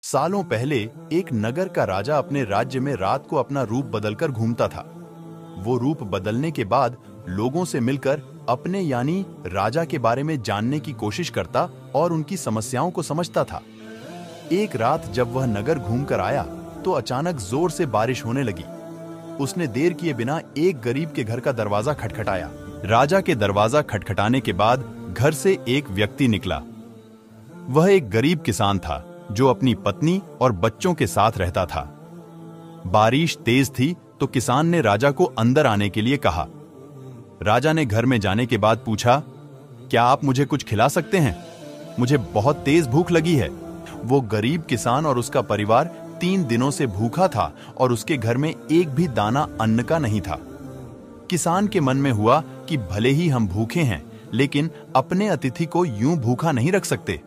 सालों पहले एक नगर का राजा अपने राज्य में रात को अपना रूप बदलकर घूमता था। वो रूप बदलने के बाद लोगों से मिलकर अपने यानी राजा के बारे में जानने की कोशिश करता और उनकी समस्याओं को समझता था। एक रात जब वह नगर घूमकर आया तो अचानक जोर से बारिश होने लगी। उसने देर किए बिना एक गरीब के घर का दरवाजा खटखटाया। राजा के दरवाजा खटखटाने के बाद घर से एक व्यक्ति निकला। वह एक गरीब किसान था जो अपनी पत्नी और बच्चों के साथ रहता था। बारिश तेज थी तो किसान ने राजा को अंदर आने के लिए कहा। राजा ने घर में जाने के बाद पूछा, क्या आप मुझे कुछ खिला सकते हैं? मुझे बहुत तेज भूख लगी है। वो गरीब किसान और उसका परिवार 3 दिनों से भूखा था और उसके घर में एक भी दाना अन्न का नहीं था। किसान के मन में हुआ कि भले ही हम भूखे हैं, लेकिन अपने अतिथि को यूं भूखा नहीं रख सकते।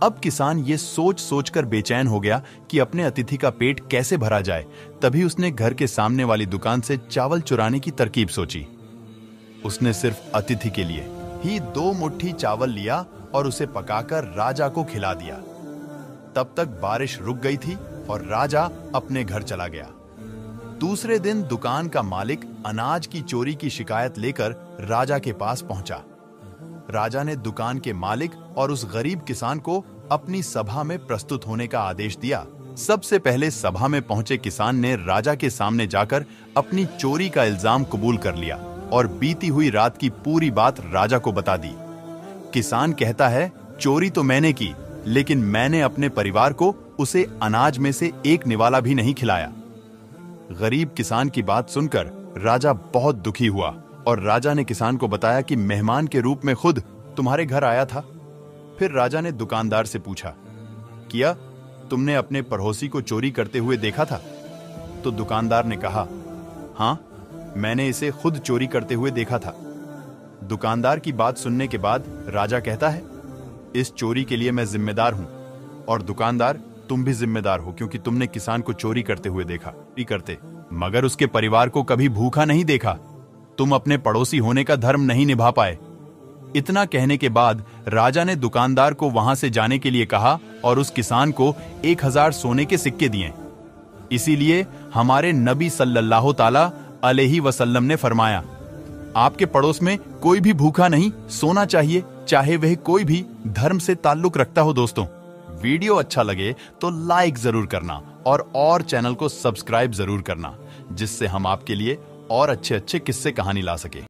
अब किसान ये सोच सोचकर बेचैन हो गया कि अपने अतिथि का पेट कैसे भरा जाए। तभी उसने घर के सामने वाली दुकान से चावल चुराने की तरकीब सोची। उसने सिर्फ अतिथि के लिए ही 2 मुट्ठी चावल लिया और उसे पकाकर राजा को खिला दिया। तब तक बारिश रुक गई थी और राजा अपने घर चला गया। दूसरे दिन दुकान का मालिक अनाज की चोरी की शिकायत लेकर राजा के पास पहुंचा। राजा ने दुकान के मालिक और उस गरीब किसान को अपनी सभा में प्रस्तुत होने का आदेश दिया। सबसे पहले सभा में पहुंचे किसान ने राजा के सामने जाकर अपनी चोरी का इल्जाम कबूल कर लिया और बीती हुई रात की पूरी बात राजा को बता दी। किसान कहता है, चोरी तो मैंने की, लेकिन मैंने अपने परिवार को उसे अनाज में से एक निवाला भी नहीं खिलाया। गरीब किसान की बात सुनकर राजा बहुत दुखी हुआ और राजा ने किसान को बताया कि मेहमान के रूप में खुद तुम्हारे घर आया था। फिर राजा ने दुकानदार से पूछा, क्या तुमने अपने पड़ोसी को चोरी करते हुए देखा था? तो दुकानदार ने कहा, हाँ, मैंने इसे खुद चोरी करते हुए देखा था। दुकानदार की बात सुनने के बाद राजा कहता है, इस चोरी के लिए मैं जिम्मेदार हूं और दुकानदार तुम भी जिम्मेदार हो, क्योंकि तुमने किसान को चोरी करते हुए देखा मगर उसके परिवार को कभी भूखा नहीं देखा। तुम अपने पड़ोसी होने का धर्म नहीं निभा पाए। इतना कहने के बाद राजा ने दुकानदार को वहां से जाने के लिए कहा और उस किसान को 1000 सोने के सिक्के दिए। इसीलिए हमारे नबी सल्लल्लाहु ताला अलैहि वसल्लम ने फरमाया, आपके पड़ोस में कोई भी भूखा नहीं सोना चाहिए, चाहे वह कोई भी धर्म से ताल्लुक रखता हो। दोस्तों, वीडियो अच्छा लगे तो लाइक जरूर करना और चैनल को सब्सक्राइब जरूर करना, जिससे हम आपके लिए और अच्छे अच्छे किस्से कहानी ला सके।